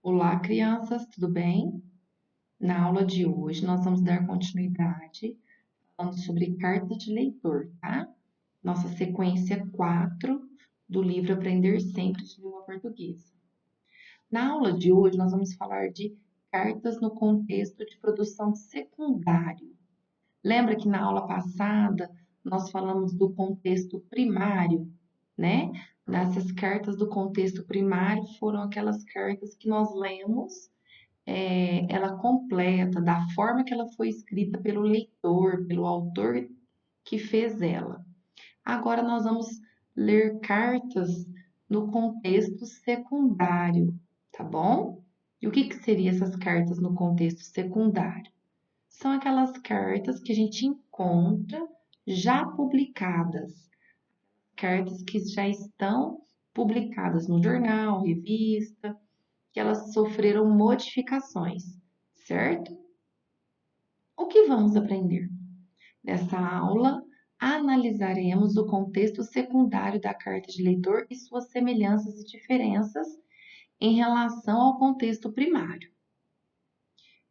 Olá, crianças, tudo bem? Na aula de hoje, nós vamos dar continuidade falando sobre carta de leitor, tá? Nossa sequência 4 do livro Aprender Sempre de Língua Portuguesa. Na aula de hoje, nós vamos falar de cartas no contexto de produção secundário. Lembra que na aula passada nós falamos do contexto primário, né? Nessas cartas do contexto primário foram aquelas cartas que nós lemos ela completa, da forma que ela foi escrita pelo leitor, pelo autor que fez ela. Agora nós vamos ler cartas no contexto secundário, tá bom? E o que seriam essas cartas no contexto secundário? São aquelas cartas que a gente encontra já publicadas, cartas que já estão publicadas no jornal, revista, que elas sofreram modificações, certo? O que vamos aprender? Nessa aula, analisaremos o contexto secundário da carta de leitor e suas semelhanças e diferenças em relação ao contexto primário.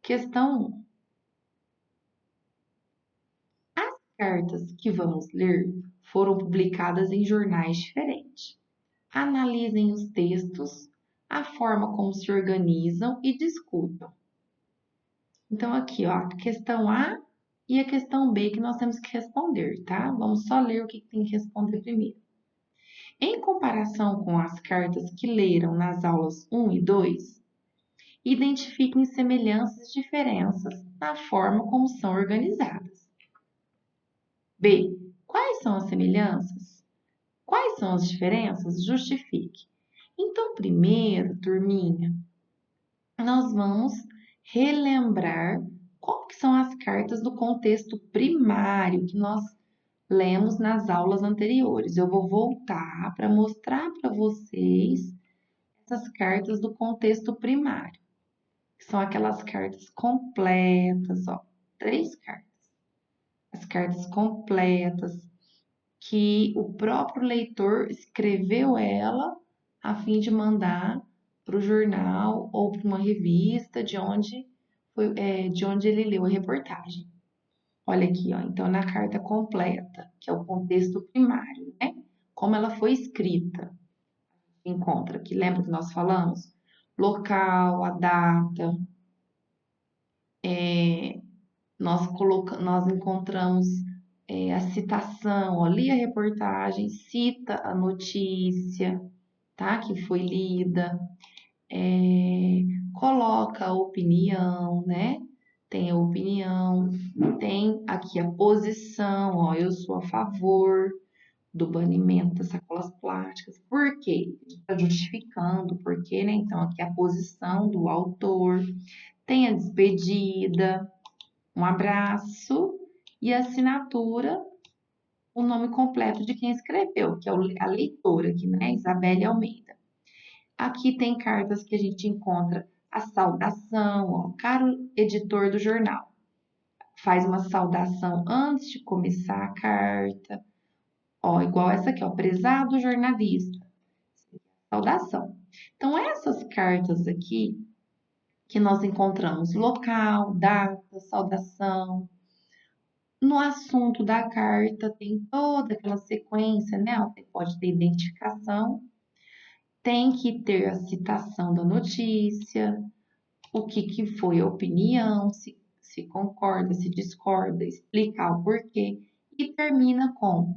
Questão 1. As cartas que vamos ler foram publicadas em jornais diferentes. Analisem os textos, a forma como se organizam e discutam. Então, aqui, ó, a questão A e a questão B que nós temos que responder, tá? Vamos só ler o que tem que responder primeiro. Em comparação com as cartas que leram nas aulas 1 e 2, identifiquem semelhanças e diferenças na forma como são organizadas. B. Quais são as semelhanças? Quais são as diferenças? Justifique. Então, primeiro, turminha, nós vamos relembrar como que são as cartas do contexto primário que nós lemos nas aulas anteriores. Eu vou voltar para mostrar para vocês essas cartas do contexto primário, que são aquelas cartas completas, ó, 3 cartas. As cartas completas que o próprio leitor escreveu ela a fim de mandar para o jornal ou para uma revista de onde ele leu a reportagem. Olha aqui, ó. Então, na carta completa, que é o contexto primário, né? Como ela foi escrita, encontra aqui. Lembra que nós falamos? Local, a data. Nós encontramos a citação, ó, li a reportagem, cita a notícia, tá? Que foi lida. Coloca a opinião, né? Tem a opinião, tem aqui a posição, ó, eu sou a favor do banimento das sacolas plásticas. Por quê? Está justificando por quê, né? Então, aqui a posição do autor, tem a despedida, um abraço e a assinatura, o nome completo de quem escreveu, que é a leitora aqui, né? Isabelle Almeida. Aqui tem cartas que a gente encontra a saudação, ó, caro editor do jornal. Faz uma saudação antes de começar a carta. Ó, igual essa aqui, ó, prezado jornalista. Saudação. Então, essas cartas aqui que nós encontramos local, data, saudação. No assunto da carta tem toda aquela sequência, né? Pode ter identificação, tem que ter a citação da notícia, o que foi a opinião, se concorda, se discorda, explicar o porquê e termina com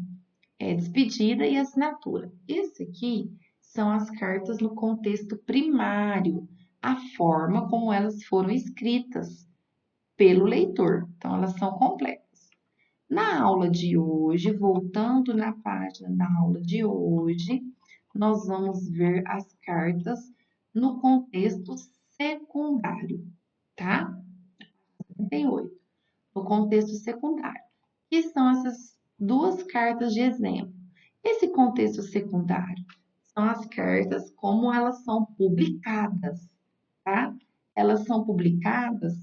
despedida e assinatura. Esse aqui são as cartas no contexto primário, a forma como elas foram escritas pelo leitor. Então, elas são completas. Na aula de hoje, voltando na página da aula de hoje, nós vamos ver as cartas no contexto secundário, tá? 78. No contexto secundário, que são essas duas cartas de exemplo. Esse contexto secundário são as cartas como elas são publicadas, tá? Elas são publicadas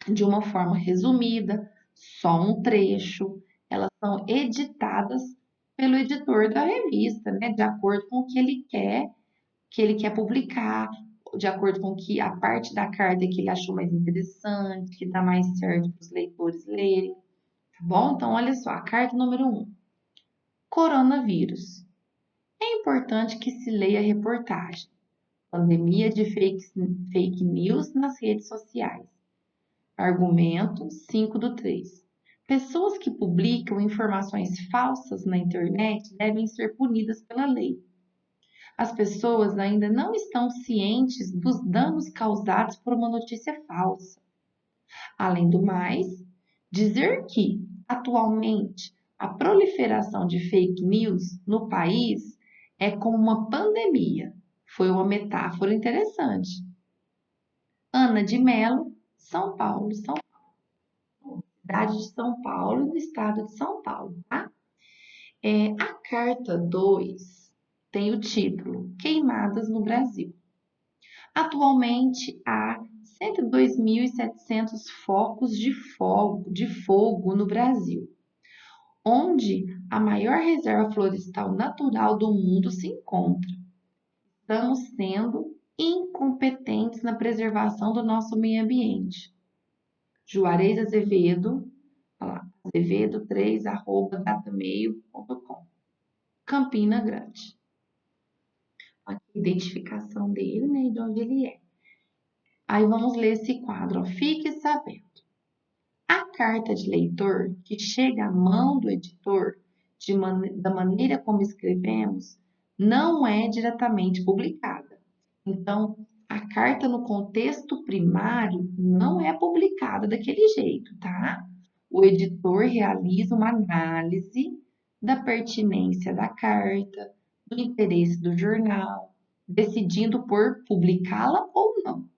de uma forma resumida, só um trecho. Elas são editadas pelo editor da revista, né? De acordo com o que ele quer publicar, de acordo com que a parte da carta que ele achou mais interessante, que dá mais certo para os leitores lerem, tá bom? Então, olha só, a carta número 1. Coronavírus. É importante que se leia a reportagem. Pandemia de fake news nas redes sociais. Argumento 5/3. Pessoas que publicam informações falsas na internet devem ser punidas pela lei. As pessoas ainda não estão cientes dos danos causados por uma notícia falsa. Além do mais, dizer que, atualmente, a proliferação de fake news no país é como uma pandemia foi uma metáfora interessante. Ana de Mello, São Paulo, cidade de São Paulo, no estado de São Paulo, tá? A carta 2 tem o título Queimadas no Brasil. Atualmente há 102.700 focos de fogo no Brasil, onde a maior reserva florestal natural do mundo se encontra. Estamos sendo incompetentes na preservação do nosso meio ambiente. Juarez Azevedo, azevedo3@datamail.com. Campina Grande. Aqui a identificação dele, né, e de onde ele é. Aí vamos ler esse quadro, ó. Fique sabendo. A carta de leitor que chega à mão do editor da maneira como escrevemos não é diretamente publicada. Então, a carta no contexto primário não é publicada daquele jeito, tá? O editor realiza uma análise da pertinência da carta, do interesse do jornal, decidindo por publicá-la ou não.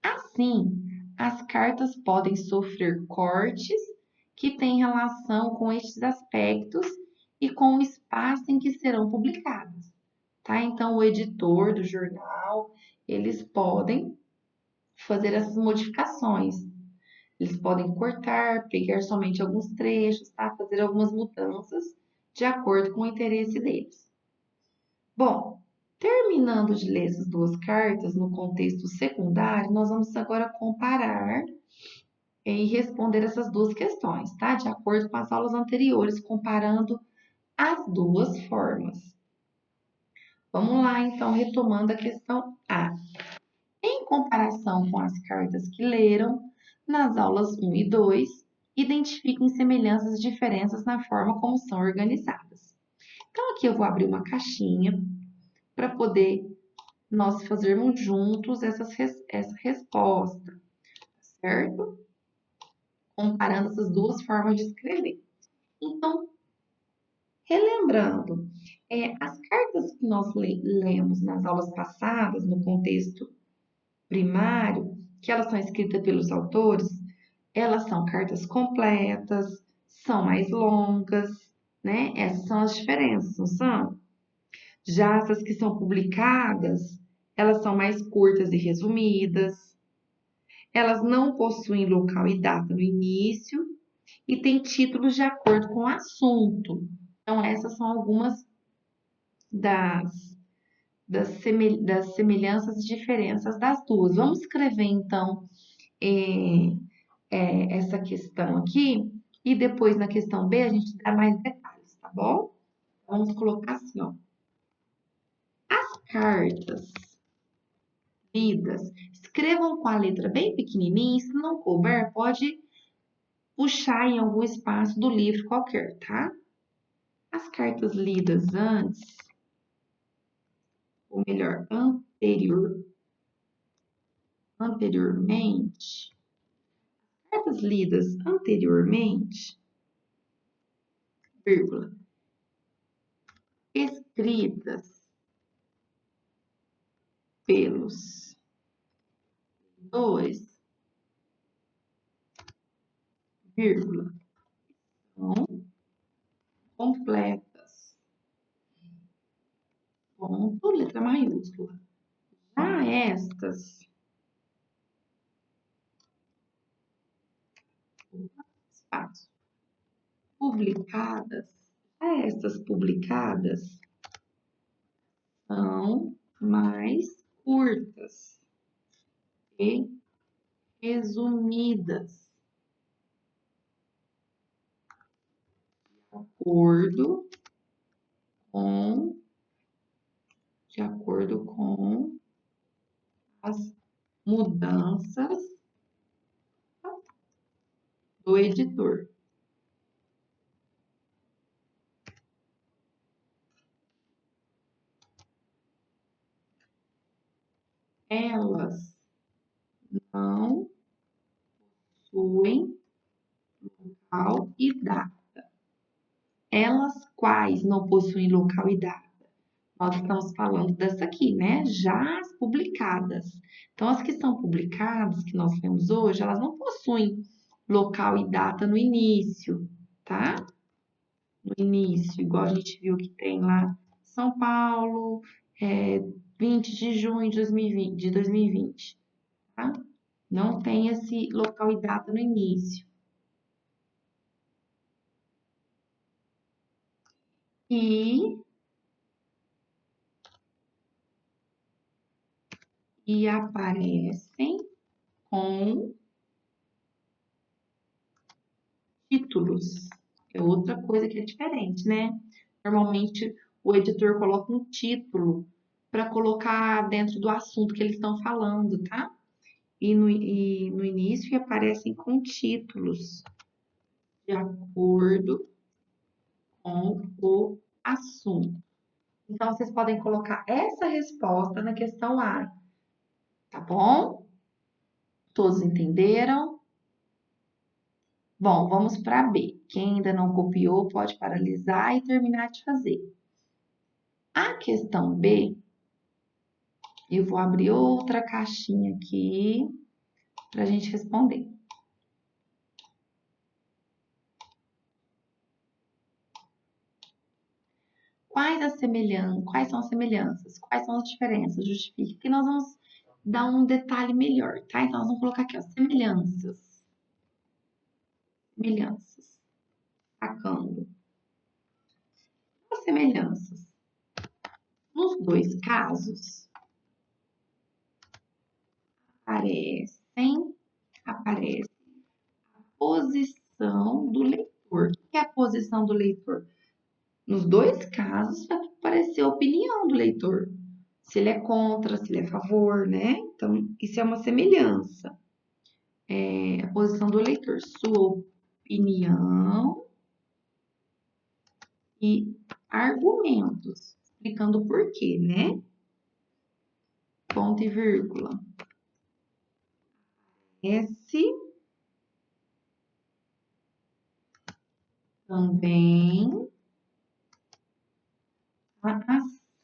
Assim, as cartas podem sofrer cortes que têm relação com estes aspectos e com o espaço em que serão publicadas, tá? Então, o editor do jornal, eles podem fazer essas modificações. Eles podem cortar, pegar somente alguns trechos, tá? Fazer algumas mudanças de acordo com o interesse deles. Bom, terminando de ler essas duas cartas no contexto secundário, nós vamos agora comparar e responder essas duas questões, tá? De acordo com as aulas anteriores, comparando as duas formas. Vamos lá, então, retomando a questão A. Em comparação com as cartas que leram, nas aulas 1 e 2, identifiquem semelhanças e diferenças na forma como são organizadas. Então, aqui eu vou abrir uma caixinha para poder nós fazermos juntos essa resposta, certo? Comparando essas duas formas de escrever. Então, relembrando, as cartas que nós lemos nas aulas passadas, no contexto primário, que elas são escritas pelos autores, elas são cartas completas, são mais longas, né? Essas são as diferenças, não são? Já essas que são publicadas, elas são mais curtas e resumidas, elas não possuem local e data no início e têm títulos de acordo com o assunto. Então, essas são algumas das semelhanças e diferenças das duas. Vamos escrever, então, essa questão aqui e depois na questão B a gente dá mais detalhes, tá bom? Vamos colocar assim, ó. As cartas lidas, escrevam com a letra bem pequenininha e se não couber, pode puxar em algum espaço do livro qualquer, tá? As cartas lidas antes, ou melhor, anteriormente, cartas lidas anteriormente, vírgula, escritas pelos dois, vírgula, são completas. Ponto, letra maiúscula. Já estas espaço, publicadas, são mais curtas. e resumidas, acordo com, de acordo com as mudanças do editor. Elas não possuem local e data. Elas quais não possuem local e data? Nós estamos falando dessa aqui, né? Já as publicadas. Então, as que são publicadas, que nós temos hoje, elas não possuem local e data no início, tá? No início, igual a gente viu que tem lá São Paulo, 20 de junho de 2020, tá? Não tem esse local e data no início. E aparecem com títulos. É outra coisa que é diferente, né? Normalmente o editor coloca um título para colocar dentro do assunto que eles estão falando, tá? E no início aparecem com títulos de acordo com o assunto. Então, vocês podem colocar essa resposta na questão A, tá bom? Todos entenderam? Bom, vamos para B. Quem ainda não copiou pode paralisar e terminar de fazer. A questão B, eu vou abrir outra caixinha aqui para a gente responder. Quais são as semelhanças? Quais são as diferenças? Justifique que nós vamos dar um detalhe melhor, tá? Então, nós vamos colocar aqui, ó, semelhanças. Semelhanças. Sacando. As semelhanças. Nos dois casos, aparece a posição do leitor. O que é a posição do leitor? Nos dois casos, vai aparecer a opinião do leitor. Se ele é contra, se ele é a favor, né? Então, isso é uma semelhança. A posição do leitor, sua opinião e argumentos, explicando o porquê, né? Ponto e vírgula. Esse também a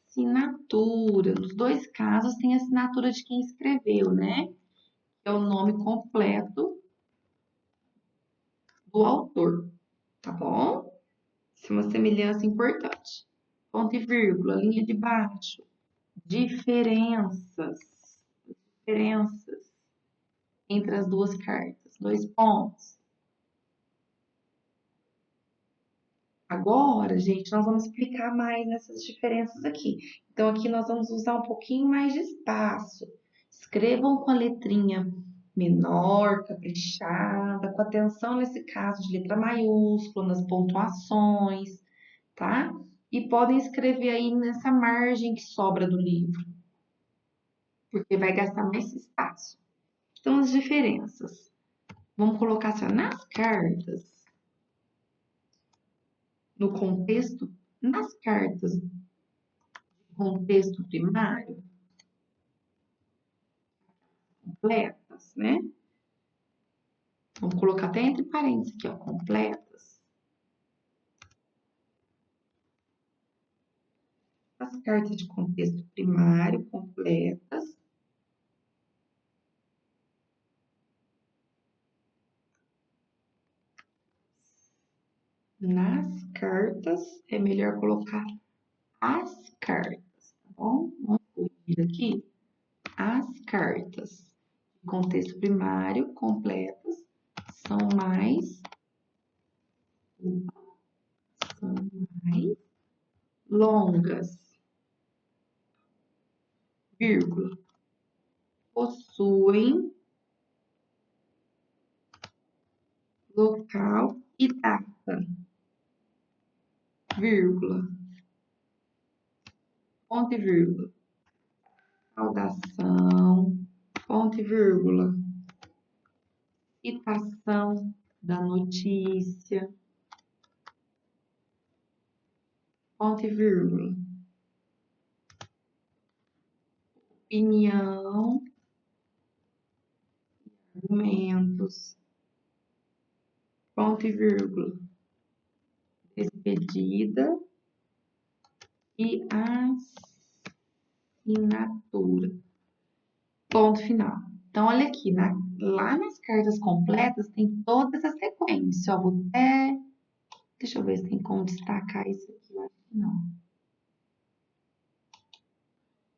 assinatura. Nos dois casos tem a assinatura de quem escreveu, né? Que é o nome completo do autor, tá bom? Isso é uma semelhança importante. Ponto e vírgula, linha de baixo. Diferenças. Diferenças entre as duas cartas. Dois pontos. Agora, gente, nós vamos explicar mais nessas diferenças aqui. Então, aqui nós vamos usar um pouquinho mais de espaço. Escrevam com a letrinha menor, caprichada, com atenção nesse caso de letra maiúscula, nas pontuações, tá? E podem escrever aí nessa margem que sobra do livro, porque vai gastar mais espaço. Então, as diferenças. Vamos colocar assim, ó, nas cartas, no contexto, nas cartas contexto primário, completas, né? Vamos colocar até entre parênteses aqui, ó, completas. As cartas de contexto primário completas. Nas cartas, é melhor colocar as cartas, tá bom? Vamos corrigir aqui. As cartas de contexto primário completas são mais longas, vírgula. possuem local e data, vírgula, ponto e vírgula, saudação, ponto e vírgula, citação da notícia, ponto e vírgula, opinião, argumentos, ponto e vírgula, despedida e assinatura. Ponto final. Então, olha aqui, lá nas cartas completas tem toda essa sequência. Ó, vou até... Deixa eu ver se tem como destacar isso aqui. Eu acho que não.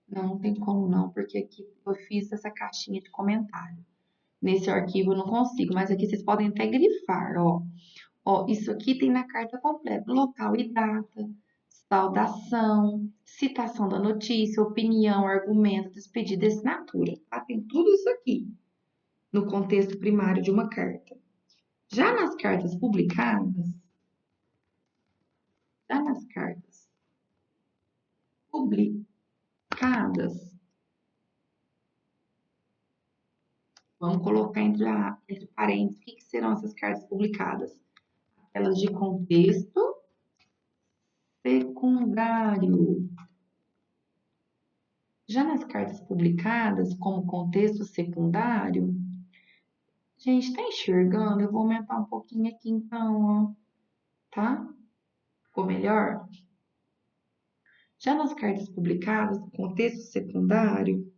Não tem como não, porque aqui eu fiz essa caixinha de comentário. Nesse arquivo eu não consigo, mas aqui vocês podem até grifar, ó. Ó, isso aqui tem na carta completa, local e data, saudação, citação da notícia, opinião, argumento, despedida e assinatura. Tá? Tem tudo isso aqui no contexto primário de uma carta. Já nas cartas publicadas, vamos colocar entre parênteses, o que serão essas cartas publicadas? Aquelas de contexto secundário. Já nas cartas publicadas, como contexto secundário, gente, tá enxergando? Eu vou aumentar um pouquinho aqui então, ó, tá? Ficou melhor? Já nas cartas publicadas, contexto secundário,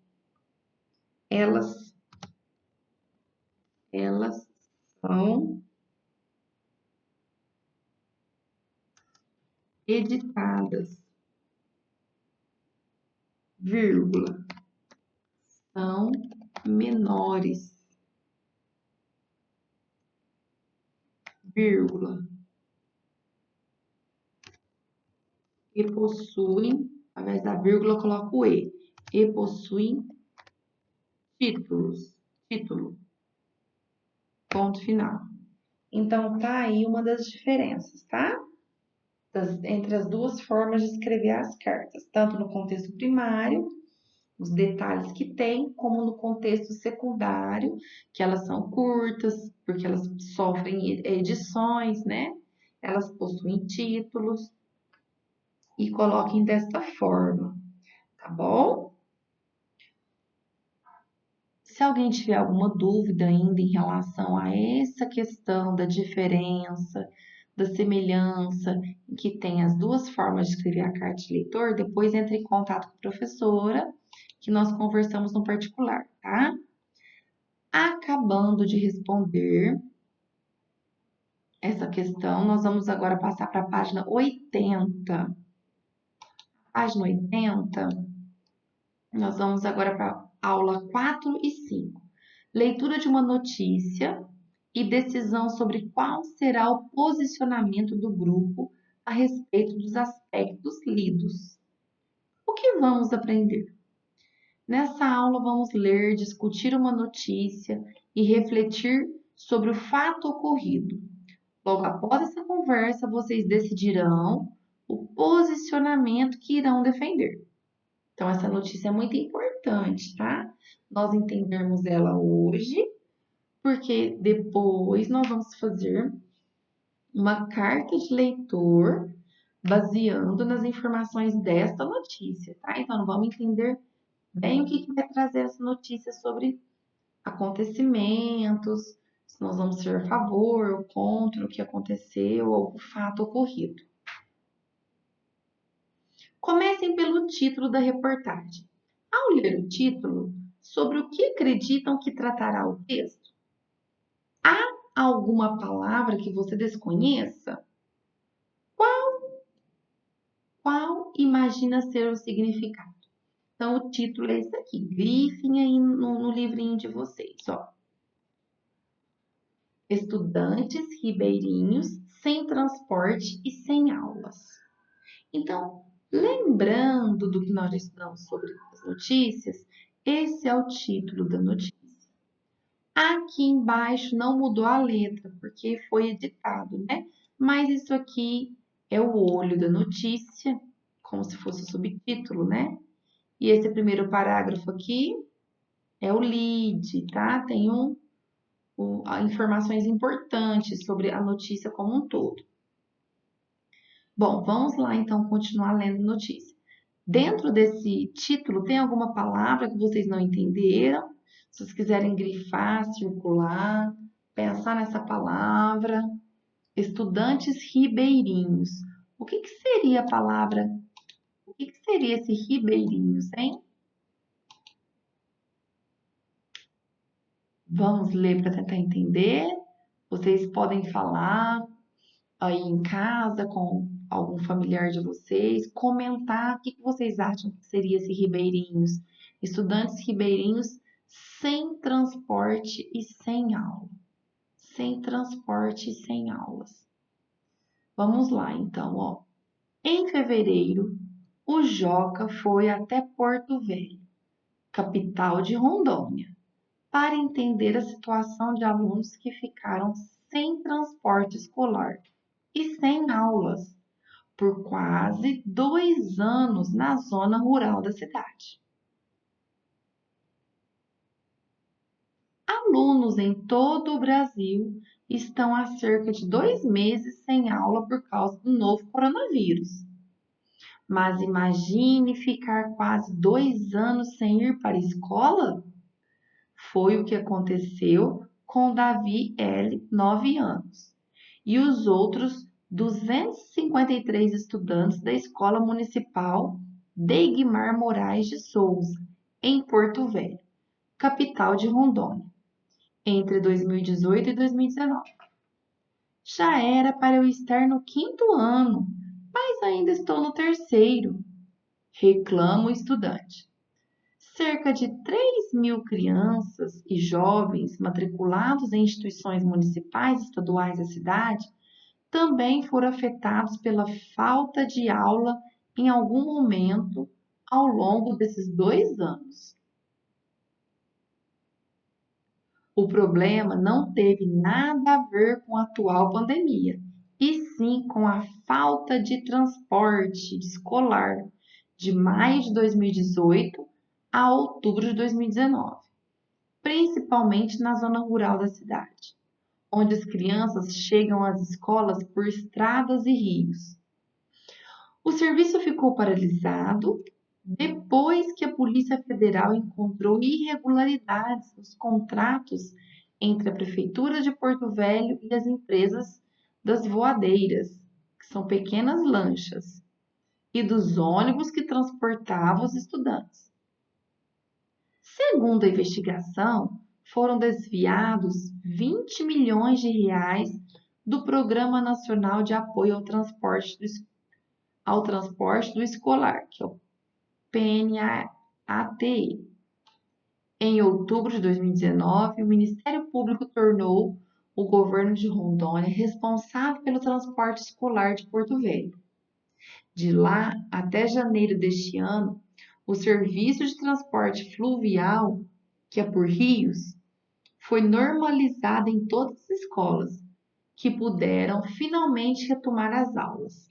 elas são editadas, vírgula, são menores, vírgula, e possuem, ao invés da vírgula, eu coloco o e possuem título, ponto final. Então, tá aí uma das diferenças, tá? Entre as duas formas de escrever as cartas, tanto no contexto primário, os detalhes que tem, como no contexto secundário, que elas são curtas, porque elas sofrem edições, né? Elas possuem títulos e coloquem desta forma, tá bom? Se alguém tiver alguma dúvida ainda em relação a essa questão da diferença, da semelhança, que tem as duas formas de escrever a carta de leitor, depois entre em contato com a professora, que nós conversamos no particular, tá? Acabando de responder essa questão, nós vamos agora passar para a página 80. Página 80, nós vamos agora para a aula 4 e 5. Leitura de uma notícia e decisão sobre qual será o posicionamento do grupo a respeito dos aspectos lidos. O que vamos aprender? Nessa aula, vamos ler, discutir uma notícia e refletir sobre o fato ocorrido. Logo após essa conversa, vocês decidirão o posicionamento que irão defender. Então, essa notícia é muito importante, tá? Nós entendermos ela hoje, porque depois nós vamos fazer uma carta de leitor baseando nas informações desta notícia, tá? Então, vamos entender bem o que vai trazer essa notícia sobre acontecimentos, se nós vamos ser a favor ou contra o que aconteceu ou o fato ocorrido. Comecem pelo título da reportagem. Ao ler o título, sobre o que acreditam que tratará o texto? Há alguma palavra que você desconheça? Qual imagina ser o significado? Então, o título é esse aqui. Grifem aí no livrinho de vocês, ó. Estudantes ribeirinhos sem transporte e sem aulas. Então, lembrando do que nós estudamos sobre as notícias, Esse é o título da notícia. Aqui embaixo não mudou a letra, porque foi editado, né? Mas isso aqui é o olho da notícia, como se fosse o subtítulo, né? E esse primeiro parágrafo aqui é o lead, tá? Tem informações importantes sobre a notícia como um todo. Bom, vamos lá então continuar lendo a notícia. Dentro desse título tem alguma palavra que vocês não entenderam? Se vocês quiserem grifar, circular, pensar nessa palavra. Estudantes ribeirinhos. O que seria a palavra? O que seria esse ribeirinhos, hein? Vamos ler para tentar entender. Vocês podem falar aí em casa com algum familiar de vocês, comentar o que vocês acham que seria esse ribeirinhos. Estudantes ribeirinhos sem transporte e sem aula. Sem transporte e sem aulas. Vamos lá, então, ó. Em fevereiro, o Joca foi até Porto Velho, capital de Rondônia, para entender a situação de alunos que ficaram sem transporte escolar e sem aulas por quase 2 anos na zona rural da cidade. Alunos em todo o Brasil estão há cerca de 2 meses sem aula por causa do novo coronavírus. Mas imagine ficar quase 2 anos sem ir para a escola? Foi o que aconteceu com Davi L., 9 anos, e os outros 253 estudantes da Escola Municipal Deigmar Moraes de Souza, em Porto Velho, capital de Rondônia, entre 2018 e 2019. Já era para eu estar no 5º ano, mas ainda estou no 3º, reclama o estudante. Cerca de 3.000 crianças e jovens matriculados em instituições municipais e estaduais da cidade também foram afetados pela falta de aula em algum momento ao longo desses 2 anos. O problema não teve nada a ver com a atual pandemia, e sim com a falta de transporte escolar de maio de 2018 a outubro de 2019, principalmente na zona rural da cidade, onde as crianças chegam às escolas por estradas e rios. O serviço ficou paralisado depois que a Polícia Federal encontrou irregularidades nos contratos entre a Prefeitura de Porto Velho e as empresas das voadeiras, que são pequenas lanchas, e dos ônibus que transportavam os estudantes. Segundo a investigação, foram desviados 20 milhões de reais do Programa Nacional de Apoio ao Transporte do Escolar, que é o PNATE. Em outubro de 2019, o Ministério Público tornou o governo de Rondônia responsável pelo transporte escolar de Porto Velho. De lá até janeiro deste ano, o serviço de transporte fluvial, que é por rios, foi normalizado em todas as escolas, que puderam finalmente retomar as aulas.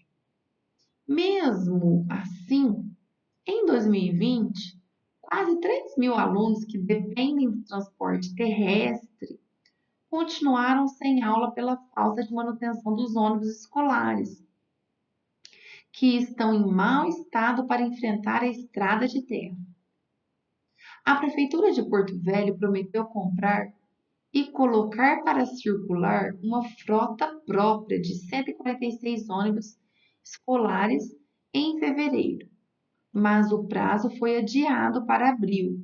Mesmo assim, em 2020, quase 3.000 alunos que dependem do transporte terrestre continuaram sem aula pela falta de manutenção dos ônibus escolares, que estão em mau estado para enfrentar a estrada de terra. A Prefeitura de Porto Velho prometeu comprar e colocar para circular uma frota própria de 146 ônibus escolares em fevereiro, mas o prazo foi adiado para abril,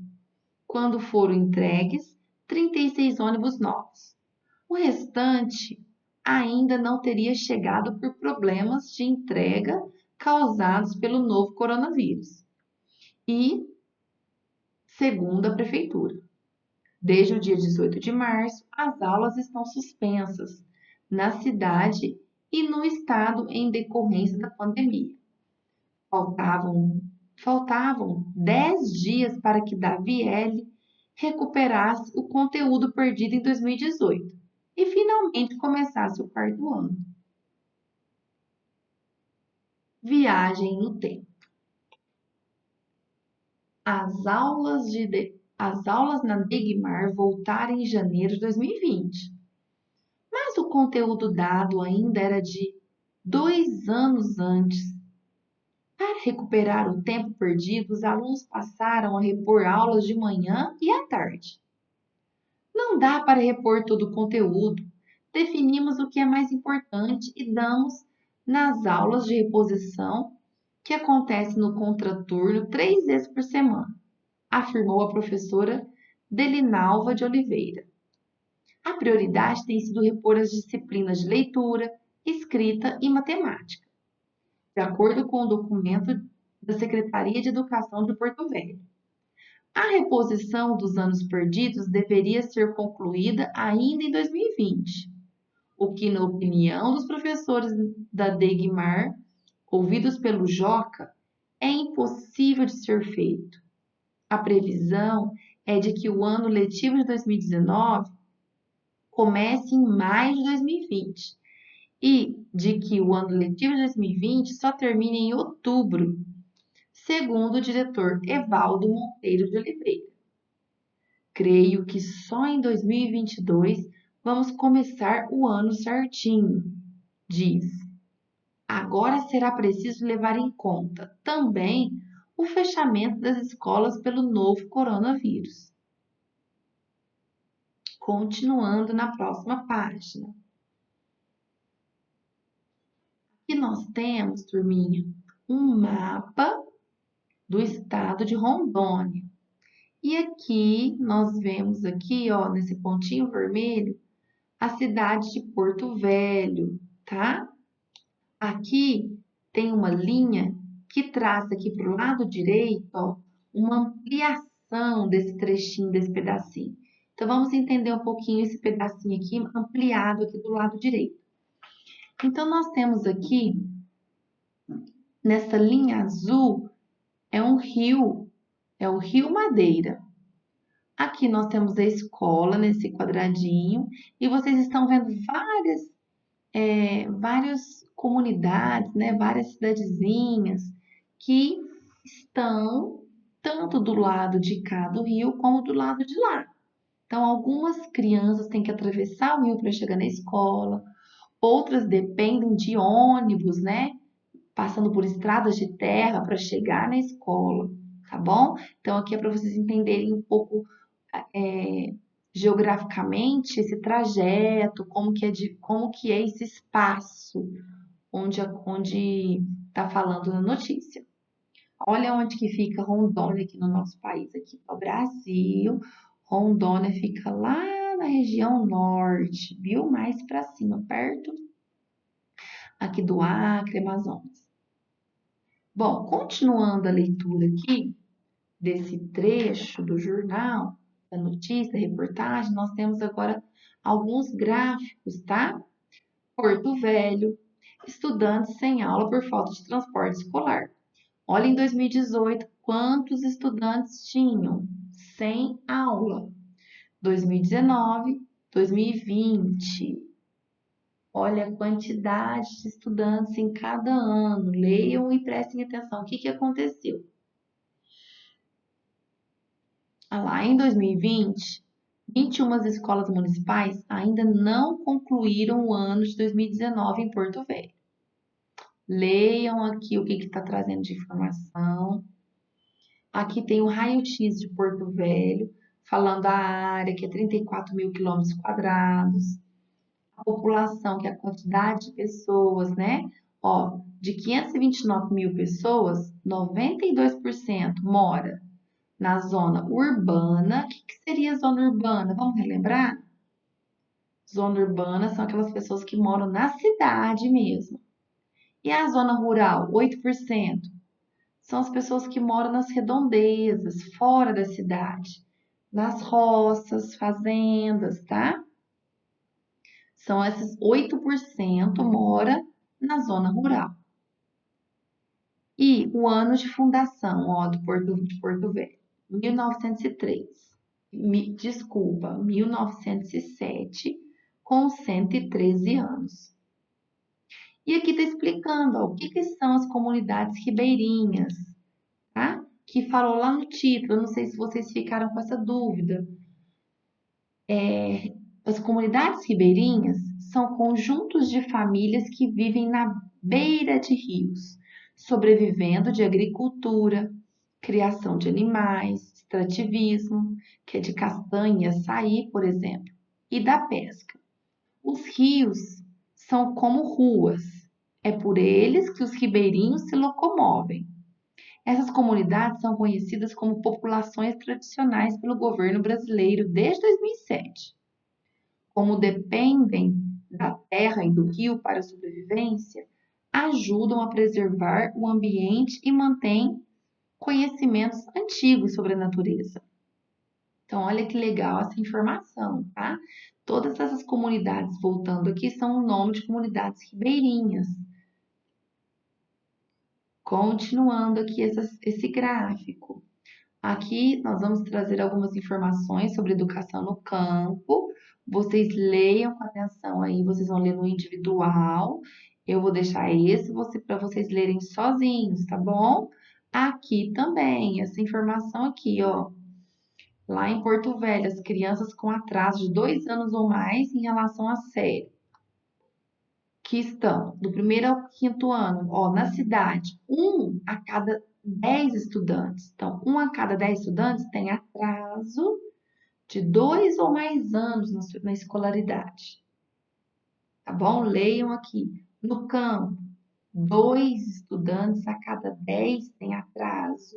quando foram entregues 36 ônibus novos. O restante ainda não teria chegado por problemas de entrega causados pelo novo coronavírus. E, segundo a Prefeitura, desde o dia 18 de março, as aulas estão suspensas na cidade e no estado em decorrência da pandemia. Faltavam Faltavam 10 dias para que Davi L. recuperasse o conteúdo perdido em 2018 e finalmente começasse o quarto ano. Viagem no tempo. As aulas na Degmar voltaram em janeiro de 2020, mas o conteúdo dado ainda era de 2 anos antes. Para recuperar o tempo perdido, os alunos passaram a repor aulas de manhã e à tarde. Não dá para repor todo o conteúdo. Definimos o que é mais importante e damos nas aulas de reposição, que acontece no contraturno 3 vezes por semana, afirmou a professora Delinalva de Oliveira. A prioridade tem sido repor as disciplinas de leitura, escrita e matemática, de acordo com o documento da Secretaria de Educação de Porto Velho. A reposição dos anos perdidos deveria ser concluída ainda em 2020, o que, na opinião dos professores da Degmar, ouvidos pelo Joca, é impossível de ser feito. A previsão é de que o ano letivo de 2019 comece em maio de 2020 e de que o ano letivo de 2020 só termine em outubro, segundo o diretor Evaldo Monteiro de Oliveira. Creio que só em 2022 vamos começar o ano certinho, diz. Agora será preciso levar em conta também o fechamento das escolas pelo novo coronavírus. Continuando na próxima página. Aqui nós temos, turminha, um mapa do estado de Rondônia. E aqui nós vemos aqui, ó, nesse pontinho vermelho, a cidade de Porto Velho, tá? Aqui tem uma linha que traça aqui para o lado direito, ó, uma ampliação desse trechinho, desse pedacinho. Então, vamos entender um pouquinho esse pedacinho aqui ampliado aqui do lado direito. Então, nós temos aqui, nessa linha azul, é um rio, é o Rio Madeira. Aqui nós temos a escola nesse quadradinho e vocês estão vendo várias comunidades, né, várias cidadezinhas que estão tanto do lado de cá do rio como do lado de lá. Então, algumas crianças têm que atravessar o rio para chegar na escola, outras dependem de ônibus, né, passando por estradas de terra para chegar na escola, tá bom? Então, aqui é para vocês entenderem um pouco geograficamente esse trajeto, como que é esse espaço onde está falando na notícia. Olha onde que fica Rondônia aqui no nosso país, aqui no Brasil. Rondônia fica lá na região norte, viu? Mais para cima, perto aqui do Acre, Amazonas. Bom, continuando a leitura aqui desse trecho do jornal, da notícia, da reportagem, nós temos agora alguns gráficos, tá? Porto Velho, estudantes sem aula por falta de transporte escolar. Olha em 2018 quantos estudantes tinham sem aula. 2019, 2020. Olha a quantidade de estudantes em cada ano. Leiam e prestem atenção. O que aconteceu? Lá em 2020, 21 escolas municipais ainda não concluíram o ano de 2019 em Porto Velho. Leiam aqui o que está trazendo de informação. Aqui tem o raio-x de Porto Velho, falando a área, que é 34 mil quilômetros quadrados. A população, que é a quantidade de pessoas, né? Ó, de 529 mil pessoas, 92% mora na zona urbana. O que seria zona urbana? Vamos relembrar? Zona urbana são aquelas pessoas que moram na cidade mesmo. E a zona rural, 8%, são as pessoas que moram nas redondezas, fora da cidade, nas roças, fazendas, tá? São esses 8% mora na zona rural. E o ano de fundação, ó, de Porto Velho, 1903. Desculpa, 1907, com 113 anos. E aqui está explicando, ó, o que são as comunidades ribeirinhas, tá? Que falou lá no título, eu não sei se vocês ficaram com essa dúvida. As comunidades ribeirinhas são conjuntos de famílias que vivem na beira de rios, sobrevivendo de agricultura, criação de animais, extrativismo, que é de castanha, açaí, por exemplo, e da pesca. Os rios são como ruas, é por eles que os ribeirinhos se locomovem. Essas comunidades são conhecidas como populações tradicionais pelo governo brasileiro desde 2007. Como dependem da terra e do rio para a sobrevivência, ajudam a preservar o ambiente e mantêm conhecimentos antigos sobre a natureza. Então, olha que legal essa informação, tá? Todas essas comunidades, voltando aqui, são o nome de comunidades ribeirinhas. Continuando aqui esse gráfico. Aqui nós vamos trazer algumas informações sobre educação no campo. Vocês leiam com atenção aí, vocês vão ler no individual. Eu vou deixar esse para vocês lerem sozinhos, tá bom? Aqui também, essa informação aqui, ó. Lá em Porto Velho, as crianças com atraso de 2 anos ou mais em relação à série, que estão do primeiro ao quinto ano, ó, na cidade, 1 a cada 10 estudantes. Então, 1 a cada 10 estudantes tem atraso de 2 ou mais anos na escolaridade. Tá bom? Leiam aqui. No campo, 2 estudantes a cada 10 tem atraso.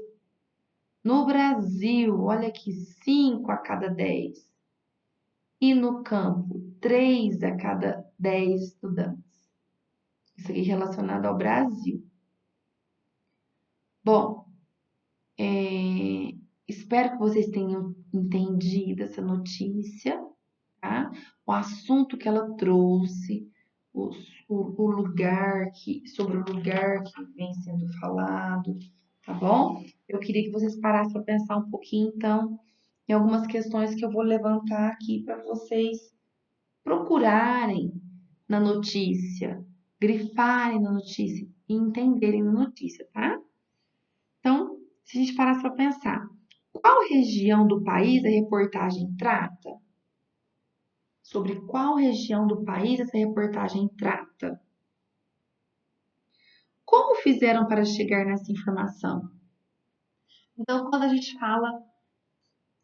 No Brasil, olha aqui, 5 a cada 10. E no campo, 3 a cada 10 estudantes. Isso aqui relacionado ao Brasil. Bom, espero que vocês tenham entendido essa notícia, tá? O assunto que ela trouxe, o lugar sobre o lugar que vem sendo falado, tá bom? Eu queria que vocês parassem para pensar um pouquinho, então, em algumas questões que eu vou levantar aqui para vocês procurarem na notícia, grifarem na notícia e entenderem na notícia, tá? Então, se a gente parasse para pensar, qual região do país a reportagem trata? Sobre qual região do país essa reportagem trata? Como fizeram para chegar nessa informação? Então, quando a gente fala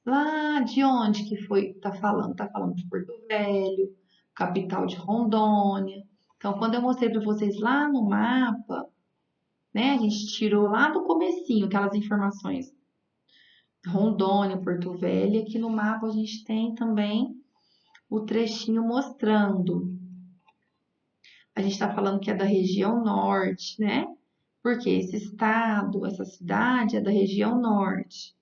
lá de onde que foi, tá falando de Porto Velho, capital de Rondônia. Então, quando eu mostrei para vocês lá no mapa, né, a gente tirou lá do comecinho aquelas informações. Rondônia, Porto Velho, e aqui no mapa a gente tem também o trechinho mostrando. A gente está falando que é da região norte, né? Porque esse estado, essa cidade é da região norte.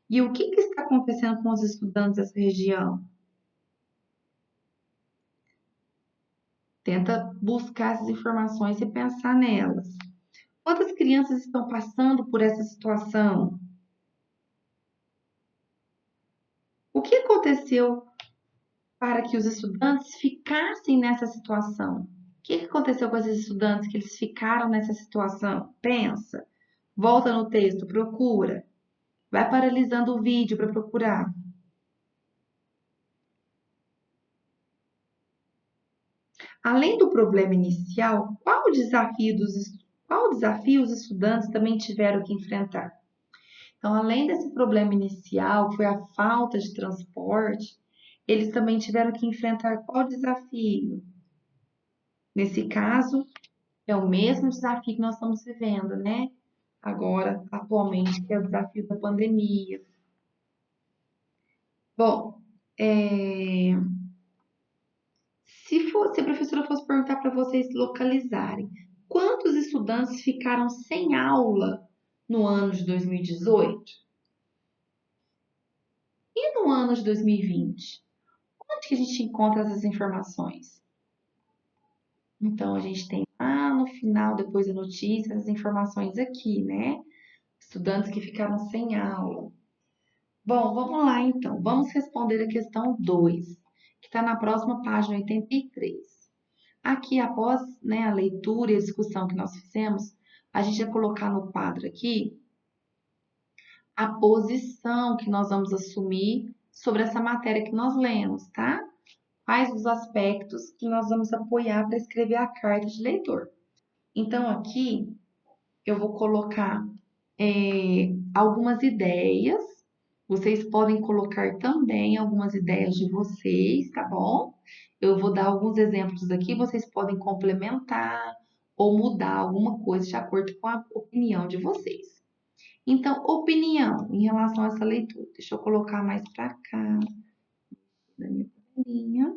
E o que está acontecendo com os estudantes dessa região? Tenta buscar essas informações e pensar nelas. Quantas crianças estão passando por essa situação? O que aconteceu para que os estudantes ficassem nessa situação? O que aconteceu com esses estudantes que eles ficaram nessa situação? Pensa, volta no texto, procura, vai paralisando o vídeo para procurar. Além do problema inicial, qual desafio os estudantes também tiveram que enfrentar? Então, além desse problema inicial, que foi a falta de transporte, eles também tiveram que enfrentar qual desafio? Nesse caso, é o mesmo desafio que nós estamos vivendo, né? Agora, atualmente, que é o desafio da pandemia. Bom, se a professora fosse perguntar para vocês localizarem, quantos estudantes ficaram sem aula no ano de 2018? E no ano de 2020? Onde que a gente encontra essas informações? Então, a gente tem lá no final, depois da notícia, as informações aqui, né? Estudantes que ficaram sem aula. Bom, vamos lá então. Vamos responder a questão 2, que está na próxima página 83. Aqui, após, né, a leitura e a discussão que nós fizemos, a gente vai colocar no quadro aqui a posição que nós vamos assumir sobre essa matéria que nós lemos, tá? Quais os aspectos que nós vamos apoiar para escrever a carta de leitor. Então, aqui eu vou colocar algumas ideias. Vocês podem colocar também algumas ideias de vocês, tá bom? Eu vou dar alguns exemplos aqui, vocês podem complementar ou mudar alguma coisa de acordo com a opinião de vocês. Então, opinião em relação a essa leitura. Deixa eu colocar mais para cá da minha telinha.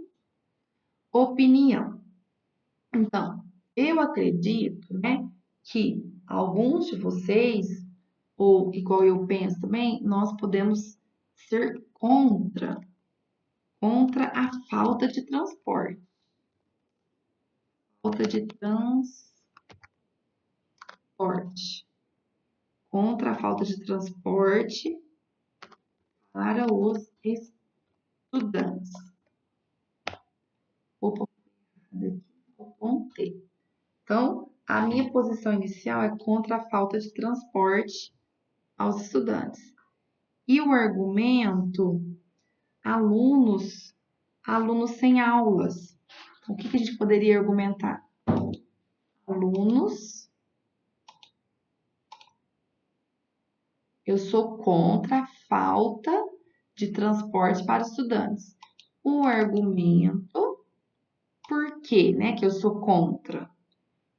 Opinião. Então, eu acredito, né, que alguns de vocês, ou igual eu penso também, nós podemos ser contra a falta de transporte. Falta de transporte. Contra a falta de transporte para os estudantes. Vou ponter. Então, a minha posição inicial é contra a falta de transporte aos estudantes. E o argumento, alunos sem aulas. Então, o que a gente poderia argumentar? Alunos, eu sou contra a falta de transporte para estudantes. O argumento, por quê, né, que eu sou contra?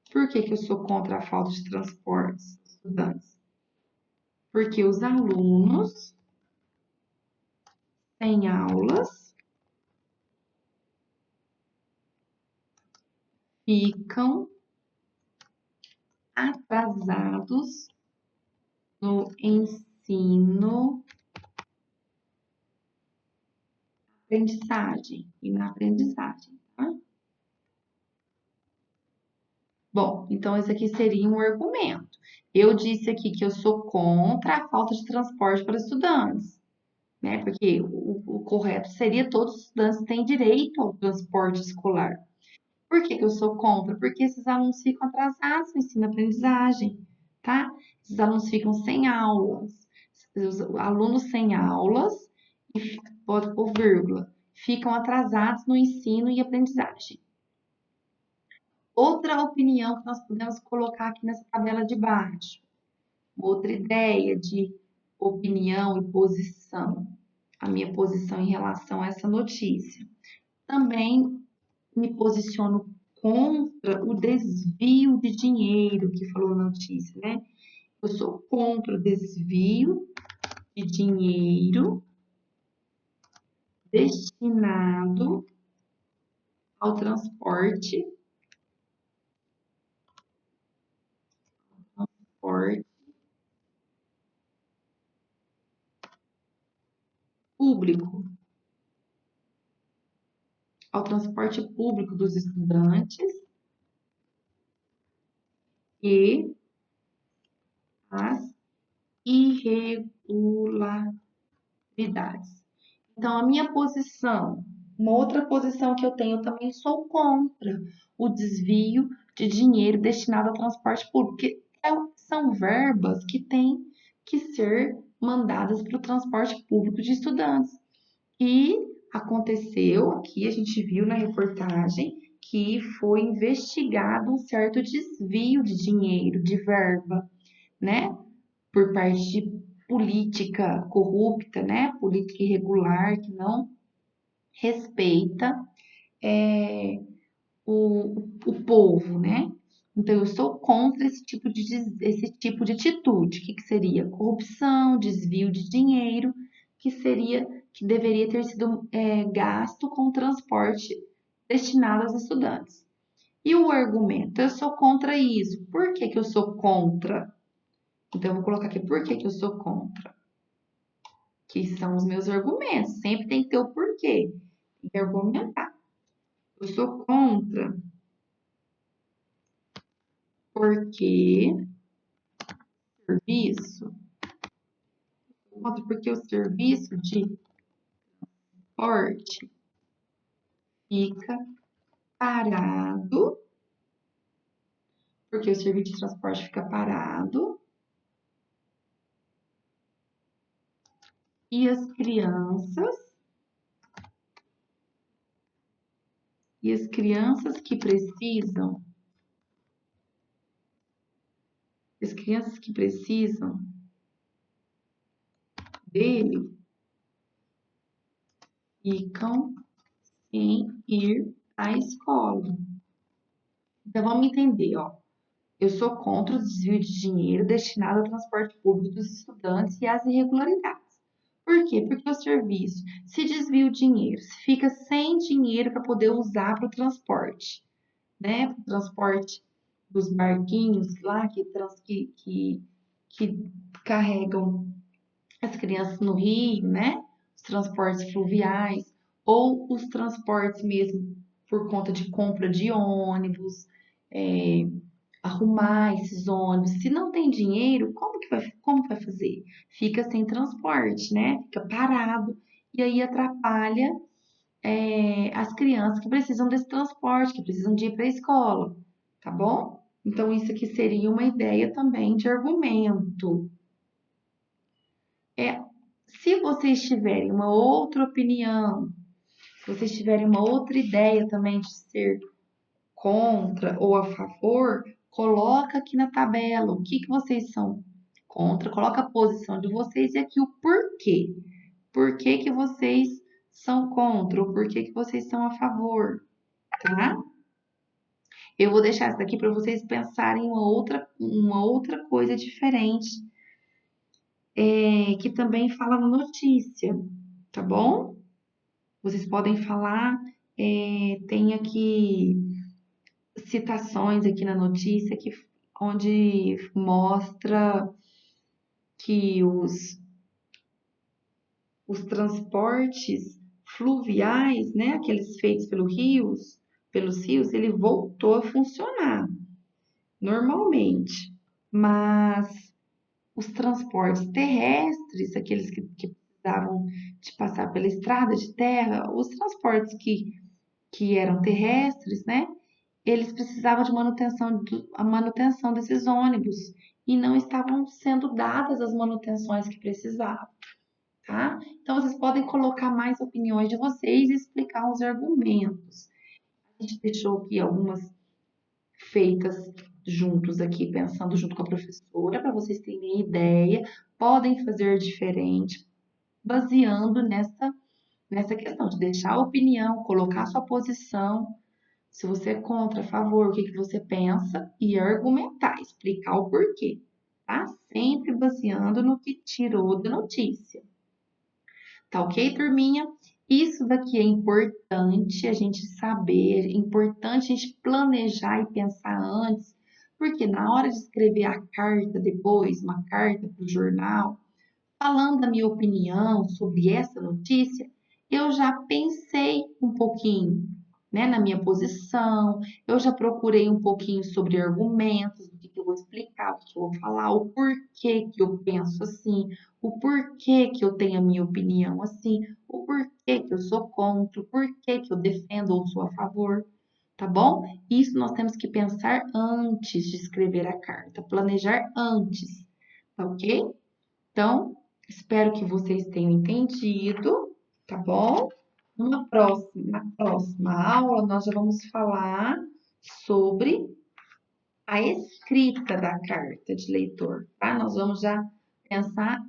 Por que eu sou contra a falta de transportes dos estudantes? Porque os alunos sem aulas ficam atrasados no ensino, aprendizagem e na aprendizagem, tá? Bom, então esse aqui seria um argumento. Eu disse aqui que eu sou contra a falta de transporte para estudantes, né? Porque o correto seria todos os estudantes têm direito ao transporte escolar. Por que que eu sou contra? Porque esses alunos ficam atrasados no ensino-aprendizagem, tá? Esses alunos ficam sem aulas. Os alunos sem aulas, e pode pôr vírgula, ficam atrasados no ensino e aprendizagem. Outra opinião que nós podemos colocar aqui nessa tabela de baixo. Outra ideia de opinião e posição. A minha posição em relação a essa notícia. Também me posiciono contra o desvio de dinheiro que falou na notícia, né? Eu sou contra o desvio de dinheiro destinado ao transporte público, ao transporte público dos estudantes e as irregularidades. Então, a minha posição, uma outra posição que eu tenho, eu também sou contra o desvio de dinheiro destinado ao transporte público, porque são verbas que têm que ser mandadas para o transporte público de estudantes. E aconteceu aqui, a gente viu na reportagem que foi investigado um certo desvio de dinheiro, de verba, né? Por parte de política corrupta, né? Política irregular que não respeita o povo, né? Então, eu sou contra esse tipo de atitude. O que seria? Corrupção, desvio de dinheiro, que deveria ter sido gasto com transporte destinado aos estudantes. E o argumento, eu sou contra isso. Por que eu sou contra? Então, eu vou colocar aqui, por que eu sou contra? Que são os meus argumentos. Sempre tem que ter o porquê. Tem que argumentar. Eu sou contra Porque serviço, porque o serviço de transporte fica parado, porque o serviço de transporte fica parado e as crianças que precisam, dele ficam sem ir à escola. Então vamos entender, ó. Eu sou contra o desvio de dinheiro destinado ao transporte público dos estudantes e às irregularidades. Por quê? Porque o serviço, se desvia o dinheiro, se fica sem dinheiro para poder usar para o transporte, né? Para o transporte dos barquinhos lá que carregam as crianças no rio, né? Os transportes fluviais, ou os transportes mesmo por conta de compra de ônibus, é, arrumar esses ônibus. Se não tem dinheiro, como vai fazer? Fica sem transporte, né? Fica parado. E aí atrapalha, as crianças que precisam desse transporte, que precisam de ir para a escola, tá bom? Então, isso aqui seria uma ideia também de argumento. É, se vocês tiverem uma outra opinião, se vocês tiverem uma outra ideia também de ser contra ou a favor, coloca aqui na tabela o que vocês são contra, coloca a posição de vocês e aqui o porquê. Por que que vocês são contra ou por que que vocês são a favor, tá? Eu vou deixar isso aqui para vocês pensarem uma outra coisa diferente, que também fala na notícia, tá bom? Vocês podem falar, tem aqui citações aqui na notícia onde mostra que os transportes fluviais, né, aqueles feitos pelos rios, ele voltou a funcionar normalmente. Mas os transportes terrestres, aqueles que precisavam de passar pela estrada de terra, os transportes que eram terrestres, né? Eles precisavam de a manutenção desses ônibus e não estavam sendo dadas as manutenções que precisavam, tá? Então, vocês podem colocar mais opiniões de vocês e explicar os argumentos. A gente deixou aqui algumas feitas juntos aqui, pensando junto com a professora, para vocês terem ideia. Podem fazer diferente, baseando nessa questão de deixar a opinião, colocar a sua posição. Se você é contra, a favor, o que você pensa e argumentar, explicar o porquê, tá? Sempre baseando no que tirou da notícia. Tá ok, turminha? Isso daqui é importante a gente saber, é importante a gente planejar e pensar antes, porque na hora de escrever a carta depois, uma carta para o jornal, falando da minha opinião sobre essa notícia, eu já pensei um pouquinho, né, na minha posição, eu já procurei um pouquinho sobre argumentos, o que eu vou explicar, o que eu vou falar, o porquê que eu penso assim, o porquê que eu tenho a minha opinião assim, o porquê que eu sou contra, o porquê que eu defendo ou sou a favor, tá bom? Isso nós temos que pensar antes de escrever a carta, planejar antes, tá ok? Então, espero que vocês tenham entendido, tá bom? Na próxima aula, nós já vamos falar sobre a escrita da carta de leitor, tá? Nós vamos já pensar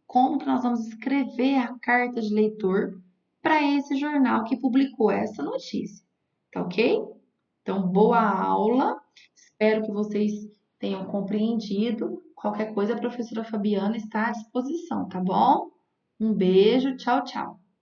como que nós vamos escrever a carta de leitor para esse jornal que publicou essa notícia, tá ok? Então, boa aula. Espero que vocês tenham compreendido. Qualquer coisa, a professora Fabiana está à disposição, tá bom? Um beijo, tchau, tchau.